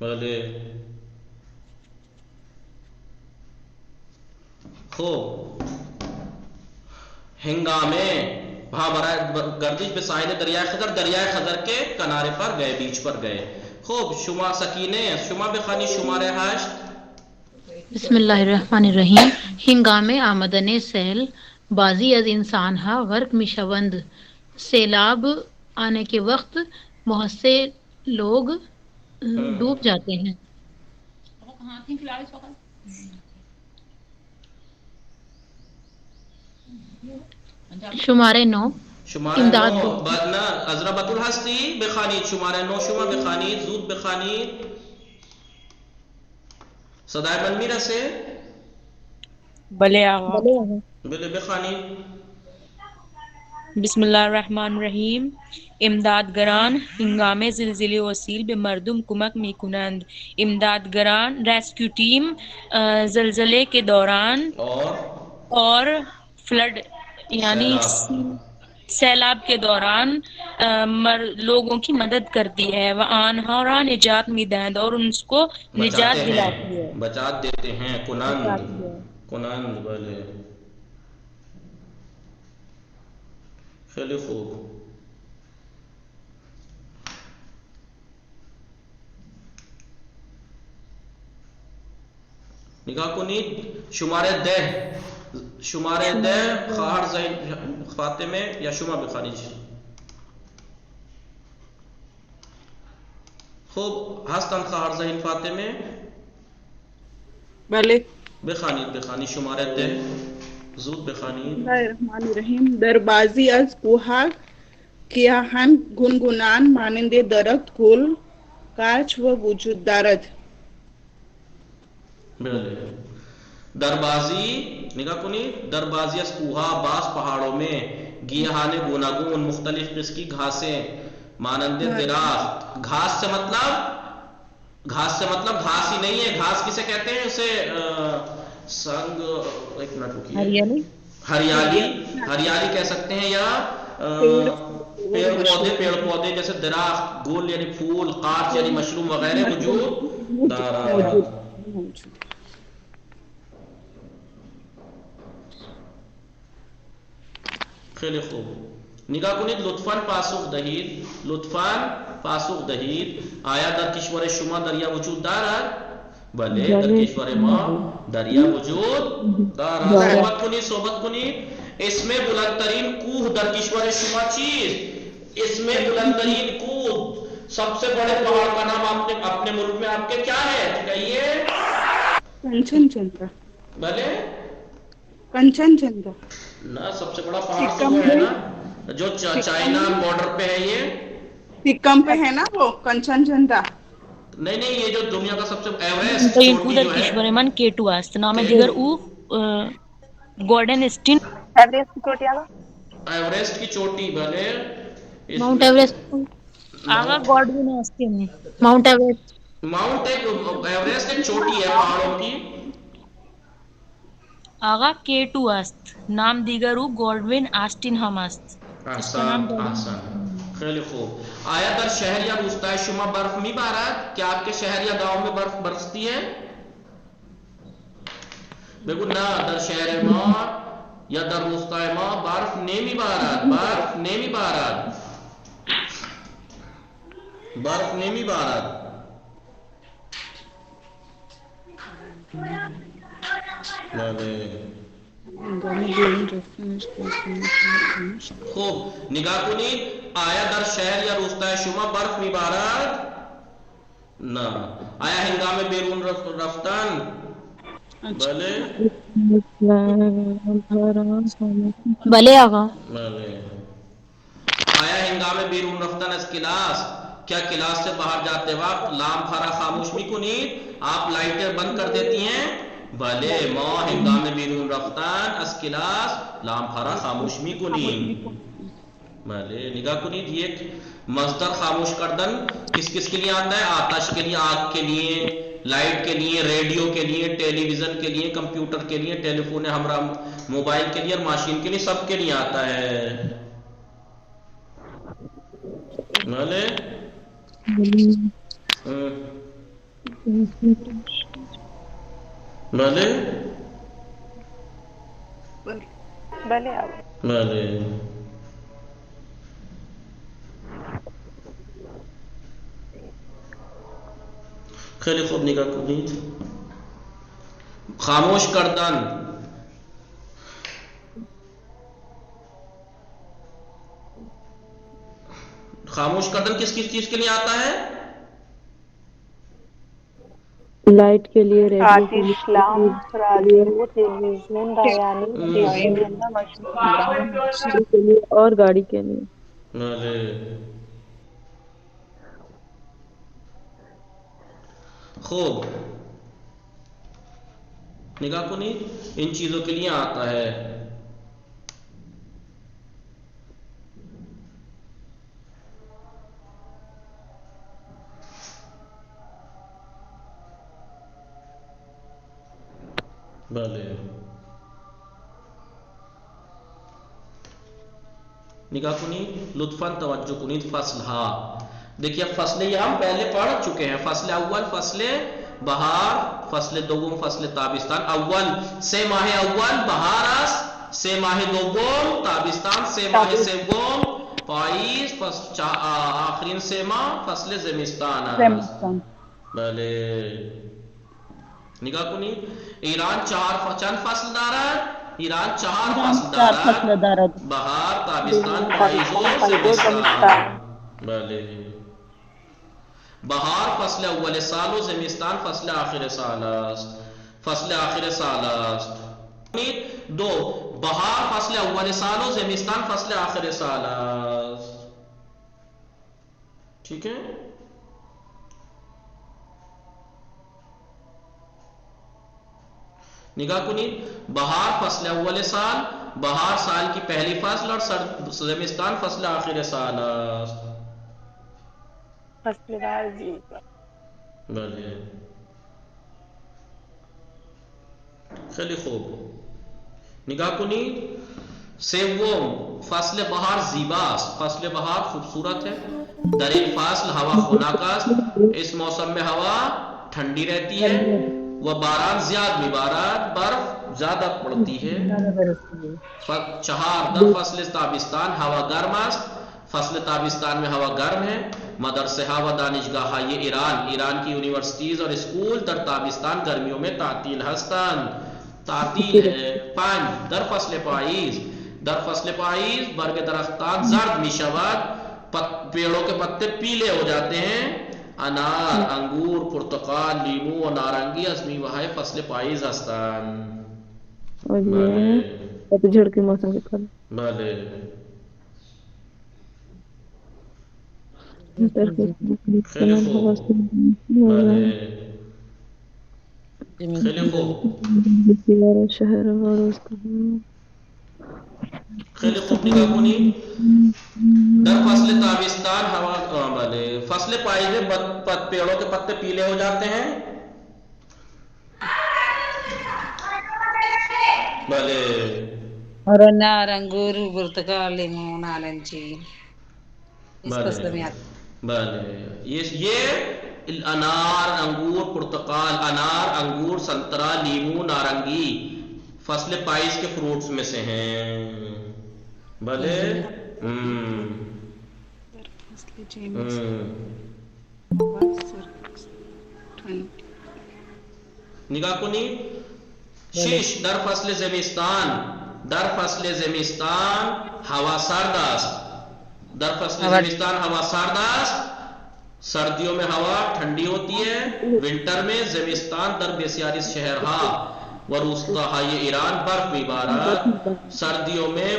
بله. خوب ہنگامے وہاں برائے گردش به ساحل دریائے خزر کے کنارے پر گئے، بیچ پر گئے. خوب شما سکینه شما بخوانی شماره 8. بسم الله الرحمن الرحیم. هنگام آمدن سیل بعضی از انسانها غرق میشوند. سیلاب آنے کے وقت بہت سے لوگ ڈوب جاتے ہیں. شماره 9 شماره امداد 9 بدنا ازربت الهستی بخوانید. شماره 9 شما بخوانید، زود بخوانید. صدای من میرسه؟ بلے آقا. بله بخوانید. بسم اللہ الرحمن الرحیم. امدادگران ہنگام زلزله وسیل به مردم کمک می کنند. امدادگران ریسکیو ٹیم زلزلے کے دوران اور فلڈ یعنی سیلاب کے دوران لوگوں کی مدد کرتی ہے. وہ آنها را نجات می دهند اور ان کو نجات دلاتی ہے، بچات دیتے ہیں. کنند بله. خیلی خوب. نگاه کنید شماره 10 خواهر زین فاطمه یا شما بخوانید. خوب هستن خواهر زین فاطمه؟ بله. بخوانید شماره 10 زود بخوانید. بسم الله الرحمن الرحیم. در بعضی از کوهها گیاهان گونگونان مانند درخت، گل، قارچ و وجود دارد. بله. دربازی نگاه کنید. دربازی از کوها بعض پہاڑوں میں گیاہان گوناگون مختلف قسم کی گھاسیں مانند درخت. گھاس سے مطلب گھاس ہی نہیں ہے. گھاس کسے کہتے ہیں؟ اسے سنگ ایک منٹ رکیے. ہریالی کہہ سکتے ہیں، یا پیڑ پودے جیسے درخت، گل یعنی پھول، قارچ یعنی مشروم وغیرہ وجود دارد. خیلی خوب. نگاه کنید. لطفاً پاسخ دهید. آیا در کشور شما دریا وجود دارد؟ بله. در کشور ما دریا وجود دارد. صحبت کنید. اسم بلندترین کوه در کشور شما چیست؟ اسم بلندترین کوه، سب سے بڑے پہاڑ کا نام اپنے ملک میں آپ کے کیا ہے؟ کہیے. کنچن جنگا. بھلے کنچن جنگا. نا سب سے بڑا پہاڑ تو وہ ہے نا جو چائنا بارڈر پہ ہے. یہ سکم پہ ہے نا وہ کنچن جنگا. نہیں یہ جو دنیا کا سب سے ایوریسٹ چوٹی جو ہے کشورمان K2 است. نام دیگر او گولڈن اسٹین ایوریسٹ کی چوٹی. ایوریسٹ کی چوٹی. بھلے ماؤنٹ ایوریسٹ. آغا گولڈن اسٹین ماؤنٹ ایوریسٹ. ایوریسٹ ایک چوٹی ہے پہاڑوں کی. آغا K2 است. نام دیگر او گولڈن آسٹین ہم است. احسان. خیلی خوب. آیا در شہر یا روستای شما برف می بارد؟ کیا آپ کے شہر یا گاؤں میں برف برستی ہے؟ بگو نا. در شہر ما یا در روستای ما برف نمی بارد. خوب. نگاه کنید. آیا در شهر یا روستای شما برف میبارد؟ نه. آیا هنگام بیرون رفتن؟ بله. بله آقا. بله. آیا هنگام بیرون رفتن از کلاس، کیا کلاس سے باہر جاتے وقت لام پھارا خاموش میکنید؟ آپ لائٹیں بند کر دیتی ہیں؟ بله. ما هنگام بیرون رفتن از کلاس لام پھارا خاموش میکنیم. بله. نگاه کنید. یک مصدر خاموش کردن کس کے لیے آتا ہے؟ آتش کے لیے، آگ کے لیے، لائٹ کے لیے، ریڈیو کے لیے، ٹیلی ویژن کے لیے، کمپیوٹر کے لیے، ٹیلی فون ہمراہ موبائل کے لیے اور ماشین کے لیے، سب کے لیے آتا ہے. بھلے بھلے بھلے آپ بھلے خیلی خوب نگاہ کنید. خاموش کردن. خاموش کردن کس کس چیز کے لیے آتا ہے؟ لائٹ کے لیے، ریڈیو کے آتش، لیے، لامپ، رادیو، ٹیلی ویژن، ڈایانی، کے لیے اور گاڑی کے لیے. خوب نگاہ کنی ان چیزوں کے لیے آتا ہے. بھلے نگاہ کنید لطفاً توجہ کنید. فصل ہا دیکھیے فصل یہ ہم پہلے پڑھ چکے ہیں. فصل اول فصل بہار، فصل دوم فصل تابستان. اول سه ماه اول بهار است، 3 ماه دوم تابستان، 3 ماه سوم پاییز، آخرین 3 ماه فصل زمستان است. بله نگاه کنید ایران چند فصل دارد؟ ایران 4 فصل دارد. بهار، تابستان، پاییز و زمستان. بله بهار فصل اول سال و زمستان فصل آخر سال است. فصل آخر سال است. دو بهار فصل اول سال و زمستان فصل آخر سال است. ٹھیک ہے. نگاہ کنید بہار فصل اول سال، بہار سال کی پہلی فصل اور زمستان فصل آخر سال است. فصل بازی. بله خیلی خوب نگاه کنید. سوم فصل بهار زیباست. فصل بهار خوبصورت ہے. در این فصل ہوا خنک است. اس موسم میں ہوا ٹھنڈی رہتی ہے. وہ باران زیاد میبارد، برف زیادہ پڑتی ہے. 4 در فصل تابستان ہوا گرم است. فصل تابستان میں ہوا گرم ہے. مدرسہ و دانشگاہ یہ ایران کی یونیورسٹیز اور اسکول در تابستان گرمیوں میں تعطیل هستند. تعطیل ہے. 5 در فصل پاییز. در فصل پاییز برگ درختان زرد می شود، پیڑوں کے پتے پیلے ہو جاتے ہیں. انار، انگور، پرتقال، لیمو و نارنگی از میوه‌های فصل پاییز هستند. اور یہ پتجھڑ کے موسم کے پھل. بله خیلی خوب. بله خیلی خوب. خیلی خوب نگاه کنید. در فصل تابستان ہوا بله فصل پاییز میں پیڑوں کے پتے پیلے ہو جاتے ہیں. بله اور انار، انگور، برتقال، لیمو، نارنجی اس فصل میں آتا. بله یہ انار، انگور، پرتقال، انار، انگور، سنترا، لیمو، نارنگی فصل پاییز کے فروٹس میں سے ہیں. بھلے نگاہ کنید. 6 در فصل زمستان. در فصل زمستان ہوا سرد است. در فصل زمستان ہوا سرد است. سردیوں میں ہوا ٹھنڈی ہوتی ہے. ونٹر میں زمستان در بسیاری شہرها و روستاهای ایران برف میبارد. سردیوں میں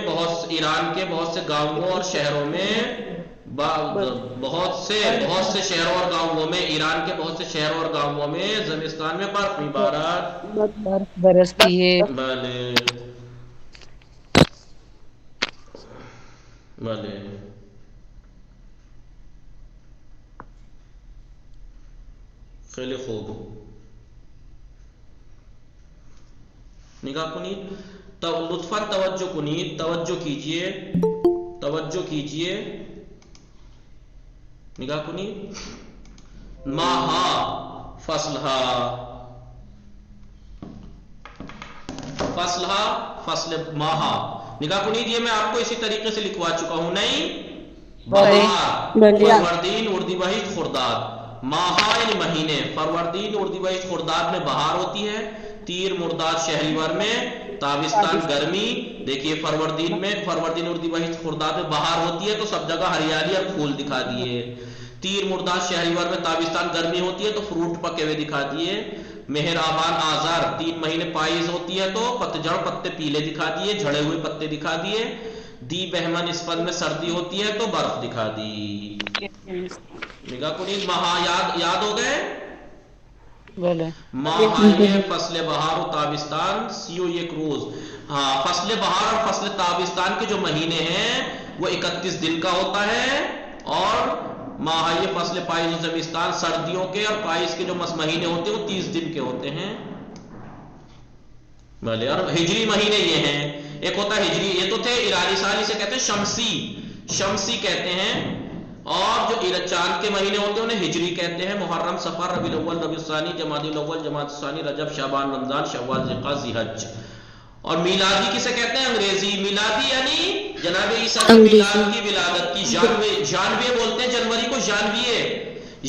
ایران کے بہت سے گاؤں اور شہروں میں بہت سے شہروں اور گاؤں میں ایران کے بہت سے شہروں اور گاؤں میں زمستان میں برف میبارد. برف برستی ہے. بله بله خیلی خوب نگاہ کنید. لطفاً توجہ کنید. توجہ کیجئے. نگاہ کنید. ماہا فصلہا، فصلہا فصل ماہا. نگاہ کنید یہ میں آپ کو اسی طریقے سے لکھوا چکا ہوں. نہیں بہار، فروردین، اردیبہشت، خرداد. ماہا یعنی مہینے، فروردین، اردیبہشت، خرداد میں بہار ہوتی ہے، تیر مرداد شہریور میں تابستان گرمی. دیکھیے فروردین میں، فروردین اردیبہشت خرداد میں بہار ہوتی ہے تو سب جگہ ہریالی اور پھول دکھا دیے. تیر مرداد شہریور میں تابستان گرمی ہوتی ہے تو فروٹ پکے ہوئے دکھا دیے. مہر آبان آذار 3 مہینے پائیز ہوتی ہے تو پتجھڑ پتے پیلے دکھا دیے، جھڑے ہوئے پتے دکھا دیے. دی بہمن اسفند میں سردی ہوتی ہے تو برف دکھا دی. نگاہ کنید ماہا یاد ہو گئے. ماہا یہ فصل بہار و تابستان، سیو ایک روز. ہاں فصل بہار اور فصل تابستان کے جو مہینے ہیں وہ 31 دن کا ہوتا ہے، اور ماہا یہ فصل پائیز و زمستان سردیوں کے اور پائیز کے جو مہینے ہوتے ہیں وہ 30 دن کے ہوتے ہیں. بھلے. اور ہجری مہینے یہ ہیں، ایک ہوتا ہے ہجری، یہ تو تھے ایرانی سال، اسے کہتے ہیں شمسی، شمسی کہتے ہیں. اور جو چاند کے مہینے ہوتے ہیں انہیں ہجری کہتے ہیں. محرم، صفر، ربیع الاول، ربیع الثانی، جمادی الاول، جمادی الثانی، رجب، شعبان، رمضان، شوال، ذوالقعدہ، ذی الحج. اور میلادی کسے کہتے ہیں؟ انگریزی. میلادی یعنی جناب عیسیٰ کی میلاد کی ولادت کی. جانویے بولتے ہیں جنوری کو، جانویے،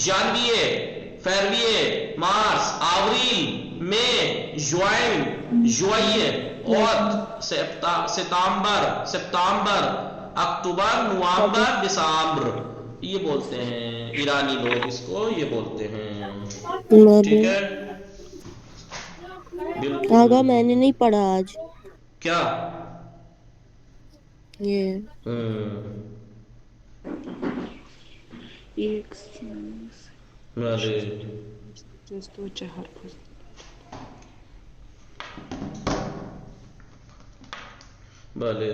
جانویے، فروریے، مارس، آوریل، مئی، جوائن، جوائیے، اوت، ستمبر، سپتمبر، اکتوبر، نومبر، دسمبر. یہ بولتے ہیں ایرانی لوگ، اس کو یہ بولتے ہیں. ٹھیک ہے. آگا میں نے نہیں پڑھا آج. کیا؟ یہ بھلے.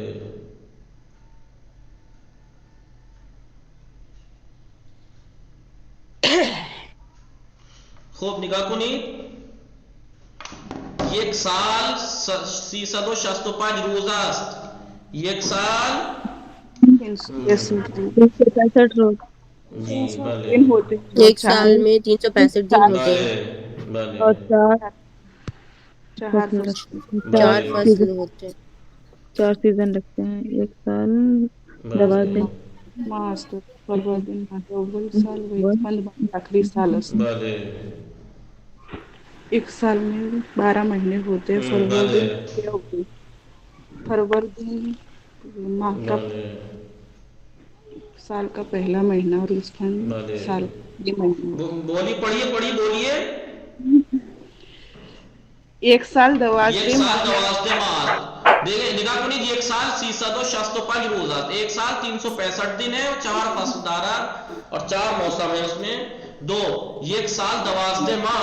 خوب نگاہ کنید. یک سال 365 روز است. یک سال 365 روز. ایک سال میں 365 دن ہوتے ہیں اور 4 فصل ہوتے ہیں. 4 سیزن رکھتے ہیں. ایک سال دبا دیں. آخری سال ایک سال میں 12 مہینے ہوتے ہیں. فروردین ماہ کا سال کا پہلا مہینہ اور اسفند سال یہ مہینہ. بولی پڑھیے بولیے. ایک سال 12 ماہ. دیکھیں نگاہ کنید. ایک سال 365 روز آتے. ایک سال 365 دن ہے اور 4 فصل دارا اور 4 موسم ہے اس میں. 2 ایک سال 12 ماہ.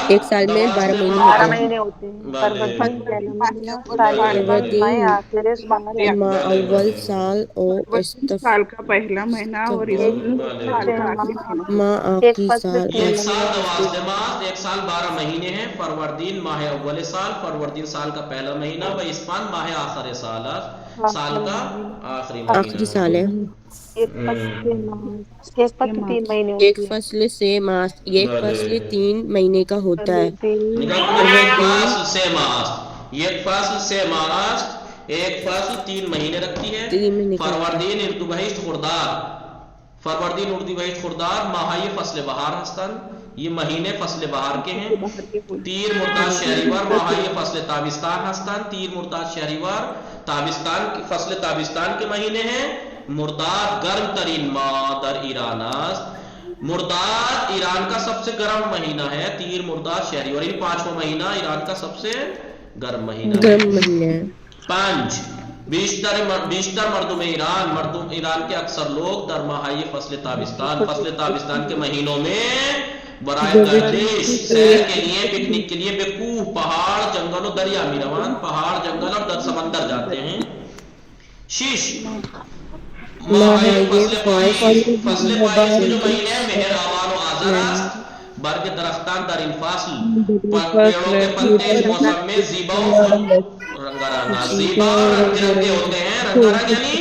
ایک سال میں 12 مہینے ہوتے ہیں. ماہ اول سال اور سال کا پہلا مہینہ اور ماہ آخری سال. ایک سال 12 ماہ، ایک سال 12 مہینے ہیں. فروردین ماہ اول سال، فروردین سال کا پہلا مہینہ، و اسفند ماہ آخر سال، سال کا آخری سال ہے. ایک فصل سے ماس، ایک فصل 3 مہینے کا ہوتا ہے. ایک فصل سے ماس، ایک فصل 3 مہینے رکھتی ہے. فروردین اردیبہشت خرداد، فروردین اردیبہشت خرداد ماہ یہ فصل بہار ہستن. یہ مہینے فصل بہار کے ہیں. تیر مرداد شہریور ماہ یہ فصل تابستان ہستن. تیر مرداد شہریور تابستان کی فصل تابستان کے مہینے ہیں. مرداد گرم ترین ماہ در ایران است. مرداد ایران کا سب سے گرم مہینہ ہے. تیر مرداد شہریور یہ 5واں مہینہ ایران کا سب سے گرم مہینہ ہے. 5 بیشتر مردم ایران کے اکثر لوگ در ماہی فصل تابستان کے مہینوں میں برائے گردش، سیر کے لیے، پکنک کے لیے بے کوہ، پہاڑ، جنگل و دریا میں روان، پہاڑ، جنگل اور سمندر جاتے ہیں. 6 فصل پائیز کے جو مہینے ہیں مہر آبان و آذر. برگ درختان در ان فصل، پیڑوں کے پتے اس موسم میں زیبا و رنگارنگ، زیبا رنگ برنگے ہوتے ہیں. رنگارنگ یعنی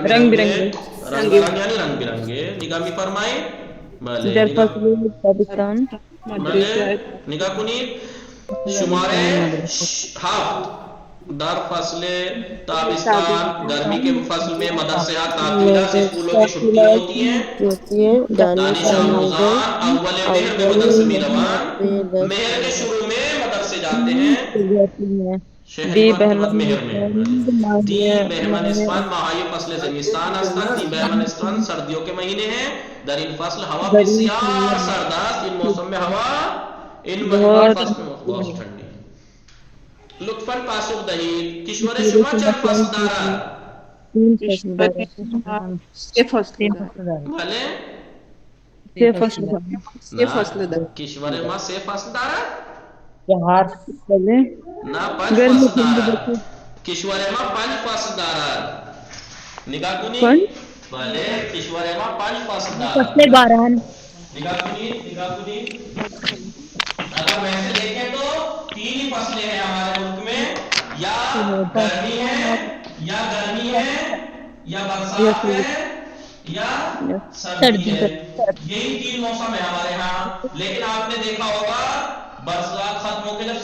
رنگ برنگے، رنگ برنگ یعنی رنگ برنگے. نگامی فرمائے. بھلے در فصل تابستان بھلے نگاہ کنید. شمارے 7 در فصل تابستان گرمی کے فصل میں مدرسہ تعطیلات اسکولوں کی چھٹی ہوتی ہیں. دانش آموزان اول مہر میں مدرسے میں روان. مہر کے شروع میں مدرسے جاتے ہیں. شہری مرتبت مہر میں. دی بہمن اسفان ماہی فصل زمستان هستند. دی بہمن اسفان سردیوں کے مہینے ہیں. در این فصل ہوا بسیار سرد است. ان موسم میں ہوا ان فصل میں بہت ٹھنڈی. لطفاً پاسخ دهید. کشور شما چند فصل دارد؟ 3 فصل بله؟ 3 فصل کشور ما 3 فصل دارد؟ بله نه 5 فصل دارد. کشور ما 5 فصل دارد. نگاه کنید. بله کشور ما 5 فصل دارد. فصل باران. نگاه کنید. اگر ویسے دیکھیں تو 3 ہی فصلیں ہیں ہمارے ملک میں. یا گرمی ہے یا برسات ہے یا سردی ہے. یہی 3 موسم ہے ہمارے ہاں. لیکن آپ نے دیکھا ہوگا برسات ختم ہو کے جب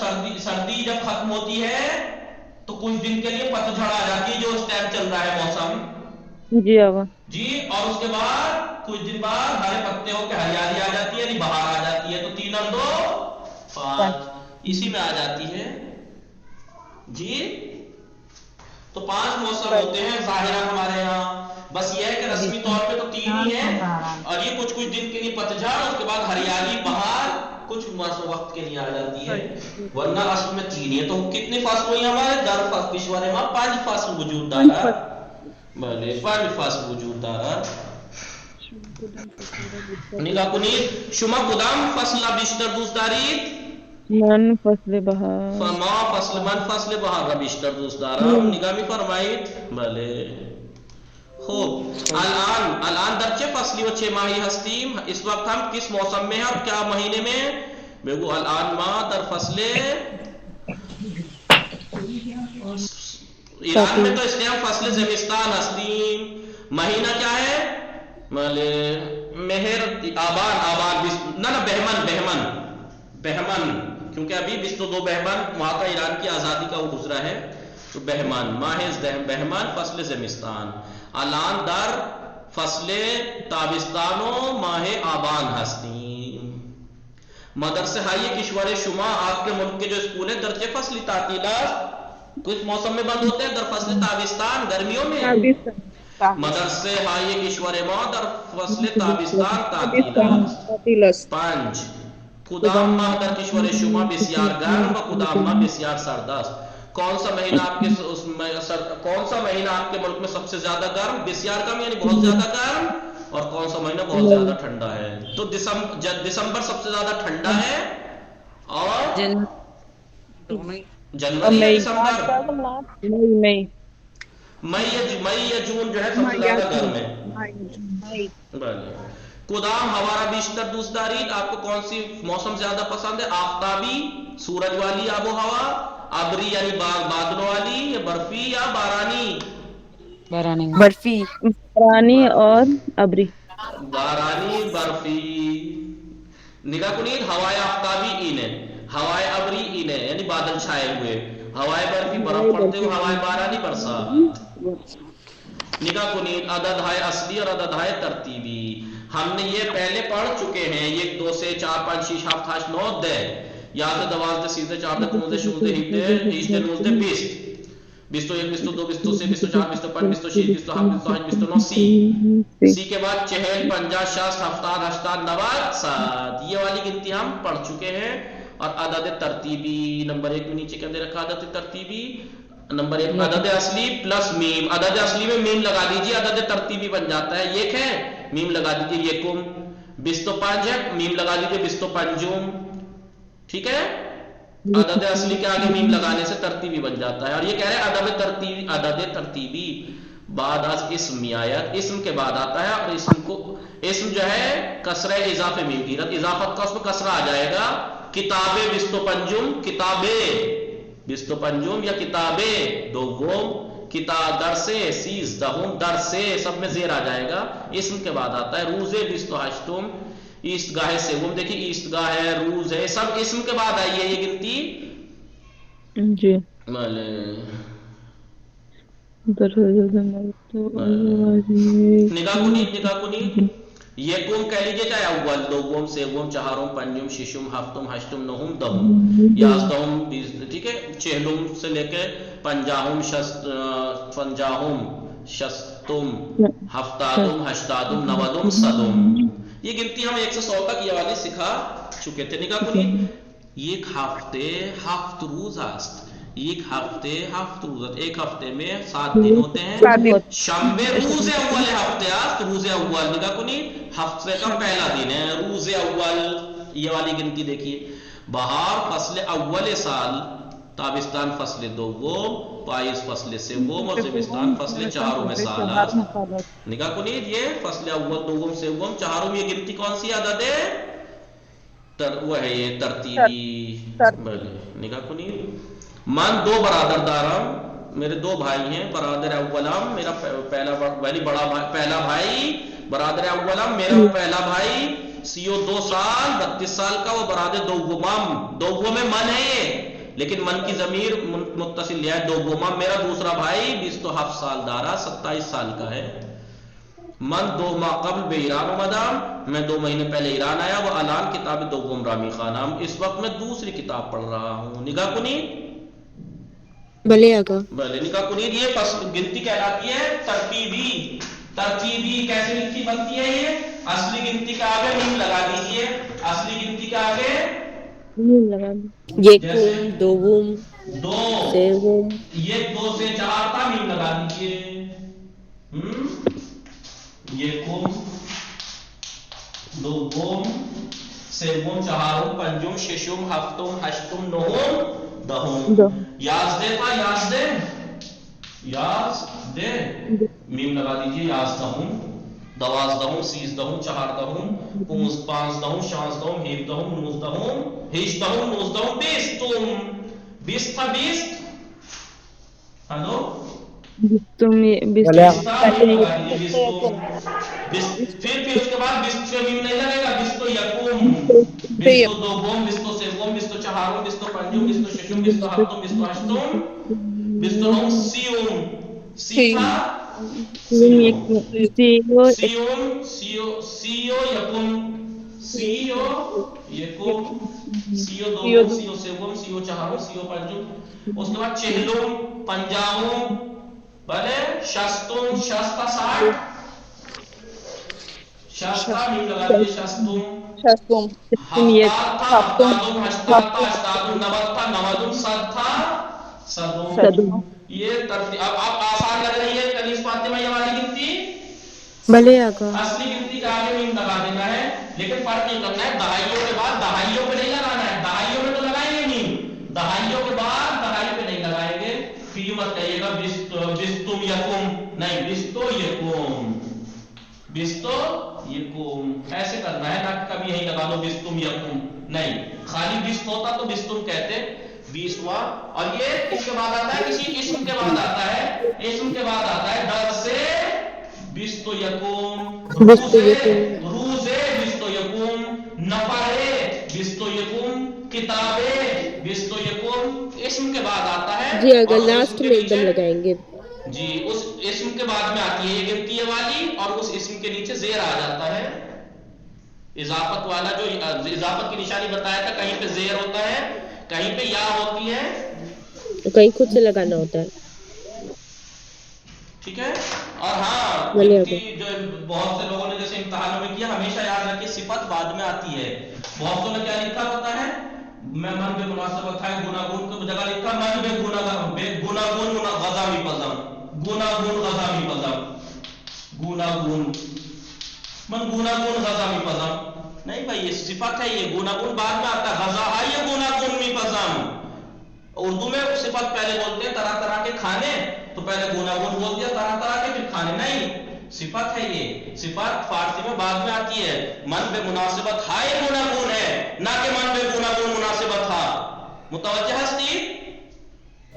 سردی جب ختم ہوتی ہے تو کچھ دن کے لیے پتجھڑ آ جاتی ہے جو اس ٹائم چل رہا ہے موسم. جی آبا جی اور اس کے بعد کچھ دن بعد ہرے پتے ہو کے ہریالی آ جاتی ہے. بہار آ جاتی ہے. تو 3 اور 2 5 اسی میں آ جاتی ہے. جی تو 5 موسم ہوتے ہیں ظاہرا ہمارے یہاں. بس یہ ہے کہ رسمی طور پہ تو 3 ہی ہیں. اور یہ کچھ دن کے لیے پتجھڑ اس کے بعد ہریالی بہار کچھ وقت کے لیے آ جاتی ہے. ورنہ اصل میں 3 ہی ہے. تو کتنے فصل ہوئی ہمارے در کشور میں 5 فصل وجود دارا. بھلے 5 فصل وجود دارا. نگاه کنید. شما کدام فصل بیشتر دوست دارید؟ من فصل بهار. من فصل بهار را بیشتر دوست دارم. نگاه می‌فرمایید. بله. خب الان در چه فصلی و چه ماهی هستیم؟ اس وقت ہم کس موسم میں ہیں اور کیا مہینے میں؟ بگو الان ما در فصل ایران میں تو اس ٹائم فصل زمستان هستیم. مہینہ کیا ہے؟ مہر آبان نہ بہمن کیونکہ ابھی 22 بہمن وہاں کا ایران کی آزادی کا وہ گزرا ہے. تو بہمن ماہ بہمن فصل زمستان. الان در فصل تابستان و ماہ آبان هستیم. مدرسه های کشور شما آپ کے ملک کے جو اسکول ہیں در چه فصل تعطیلات کچھ موسم میں بند ہوتے ہیں؟ در فصل تابستان گرمیوں میں. مدرسه های کشور ما در فصل تابستان تعطیلات. 5 کدام ماه در کشور شما بسیار گرم و کدام ماه بسیار سرد است؟ کون سا مہینہ آپ کے ملک میں سب سے زیادہ گرم بسیار گرم یعنی بہت زیادہ گرم اور کون سا مہینہ بہت زیادہ ٹھنڈا ہے؟ تو دسمبر سب سے زیادہ ٹھنڈا ہے اور جنوری یا دسمبر مئی یا جون جو ہے سب سے زیادہ گرم ہے. کدام ہوا بیشتر دوست دارید؟ آپ کو کون سی موسم زیادہ پسند ہے؟ آفتابی سورج والی آب و ہوا، ابری یعنی بادلوں والی، یا برفی یا بارانی؟ بارانی اور ابری. بارانی برفی. نگاہ کنید. ہوائے آفتابی این ہے، ہوائے ابری این ہے یعنی بادل چھائے ہوئے، ہوائے برفی برف پڑتے ہوئے، ہوائے بارانی برسات. نگاہ کنید. عدد ہے اصلی اور عدد ہے ترتیبی. ہم نے یہ پہلے پڑھ چکے ہیں. 1 2 3 4 5 6 7 8 9 10 11 12 13 14 15 16 17 18 19 20 21 22 23 24 25 26 27 28 29 سی کے بعد 40 50 60 70 80 90 7 یہ والی گنتی ہم پڑھ چکے ہیں. اور عدد ترتیبی نمبر 1 میں نیچے کیا دے رکھا عدد ترتیبی؟ نمبر 1 عدد اصلی پلس میم. عدد اصلی میں میم لگا دیجیے عدد ترتیبی بن جاتا ہے. 1 ہے میم لگا دیجیے یکم. 25 ہے میم لگا دیجیے 25. ٹھیک ہے. عدد اصلی کے آگے میم لگانے سے ترتیبی بن جاتا ہے. اور یہ کہہ رہے ہیں عدد ترتیبی بعد از اسم میآید. اسم کے بعد آتا ہے اور اسم جو ہے کسرہ اضافے میں گیرت اضافت کا اس میں کسرہ آ جائے گا. کتابیں 25 کتابیں 25 یا کتابیں دوم کتاب درسے سیزدہم درسے سب میں زیر آ جائے گا. اسم کے بعد آتا ہے روزے بیست و ہشتم ایست گاہ سوم. دیکھیے ایست گاہ ہے روز ہے سب اسم کے بعد آئی ہے یہ گنتی. جی نگاہ کنید یکم کہہ لیجیے چاہے اول دوم سوم چہارم پنجم ششم ہفتم ہشتم نہم دہم یازدہم ٹھیک ہے چہلم سے لے کے پنجاہم شستم ہفتادم ہشتادم نودم صدم. یہ گنتی ہم 100 تک یہ والی سکھا چکے تھے. نگاہ کنید ایک ہفتے ہفت روز است. ایک ہفتے ہفت روز ایک ہفتے میں 7 دن ہوتے ہیں. شنبے روز اول ہفتے است روز اول. نگاہ کنید ہفتے کا پہلا دن ہے روز اول. یہ والی گنتی دیکھیے. بہار فصل اول سال تابستان فصل دوم پائیز فصل سوم اور زمستان فصل چہارم سال است. نگاہ کنید یہ فصل اول دوم سوم چہارم یہ گنتی کون سی عدد ہے؟ وہ ہے یہ ترتیبی. نگاہ کنید من 2 برادر دارم میرے 2 بھائی ہیں. برادر اولم میرا پہلا بھائی برادر اولم میرا پہلا بھائی 32 سال 32 سال کا وہ برادر دوم میں من ہے یہ لیکن من کی ضمیر متصل ہے دوم میرا دوسرا بھائی 27 سال دارا 27 سال کا ہے. من 2 ماہ قبل بے ایران مدام میں 2 مہینے پہلے ایران آیا. وہ الان کتاب دوم رامی خانام اس وقت میں دوسری کتاب پڑھ رہا ہوں. نگاہ کنید بھلے آقا بھلے. نگاہ کنید یہ گنتی کہلاتی ہے ترتیبی. ترتیبی کیسے گنتی بنتی ہے؟ یہ اصلی گنتی کے آگے میم لگا دیجیے. اصلی گنتی کے آگے یکم دوم سوم یہ 2 سے 4 تھا میم لگا دیجیے. یکم دوم سوم چہارم پنجم ششم ہفتم ہشتم نہم دہم. یازدے تھا یازدے میم لگا دیجیے. یازدہم دوازدہم سیزدہم چہاردہم پانزدہم شانزدہم ہیبدہم نوزدہم ہیجدہم نوزدہم بیستم. بیست تھا بیست ہلو پھر اس کے بعد بستو میم نہیں لگے گا. بستو یکم بستو دوم بستو سوم بستو چہارم بستو پنجم بستو ششم بستو ہفتم بستو ہشتم بستو نہم سیوم. سیتھا سیو یکم سیو یکم سیو دوم سیو سوم سیو چہارم سیو پنجم. اس کے بعد چہلم پنجاہم بھلے شستم شستا 60 شستا میم لگا دیجیے. شستم ہفتادم ہشتادم ہشتادم نوتا نودم صدم. یہ ترتیب اب آسان لگ رہی ہے کنیز فاطمہ یہ والی گنتی. بھلے آقا اصلی گنتی کے آگے میم لگا دینا ہے لیکن فرق نہیں کرنا ہے. دہائیوں کے بعد دہائیوں پہ نہیں لگانا ہے. دہائیوں میں تو لگائیں گے میم. دہائیوں کے بعد دہائی پہ نہیں لگائیں گے. پھر مت کہیے گا بستم یکم نہیں بستو یکم بستو یکم ایسے کرنا ہے. نہ کبھی یہیں لگا دو بستم یکم نہیں. خالی بست ہوتا تو بستم کہتے 20واں. اور یہ اس کے بعد آتا ہے کسی اسم کے بعد آتا ہے. اسم کے بعد آتا ہے در سے بستو یکم روزے بستو یکم نفرے بستو یکم کتابیں بستو یکم. اسم کے بعد آتا ہے جی اگر لاسٹ میں ایک دم لگائیں گے جی اس اسم کے بعد میں آتی ہے یہ گنتی والی اور اس اسم کے نیچے زیر آ جاتا ہے. اضافت والا جو اضافت کی نشانی بتایا تھا کہیں پہ زیر ہوتا ہے کہیں پہ یا ہوتی ہے کہیں خود سے لگانا ہوتا ہے. ٹھیک ہے. اور ہاں گنتی جو بہت سے لوگوں نے جیسے امتحانوں میں کیا ہمیشہ یاد رکھیے صفت بعد میں آتی ہے. بہت سو نے کیا لکھا ہوتا ہے میں من بے مناسبت ہے گناگون کی جگہ لکھا من بے گناگون غذا می پزم گناگون غذا می پزم گناگون من گناگون غذا می پزم. نہیں بھائی یہ صفت ہے. یہ گناگون بعد میں آتا ہے. غذا ہے یہ گناگون می پزم. اردو میں صفت پہلے بولتے ہیں طرح طرح کے کھانے تو پہلے گناگون بول دیا طرح طرح کے پھر کھانے. نہیں صفت ہے یہ. صفت فارسی میں بعد میں آتی ہے. من بے مناسبت ہائے گناگون ہے نہ کہ من بے گناگون مناسبت تھا. متوجہ ہستی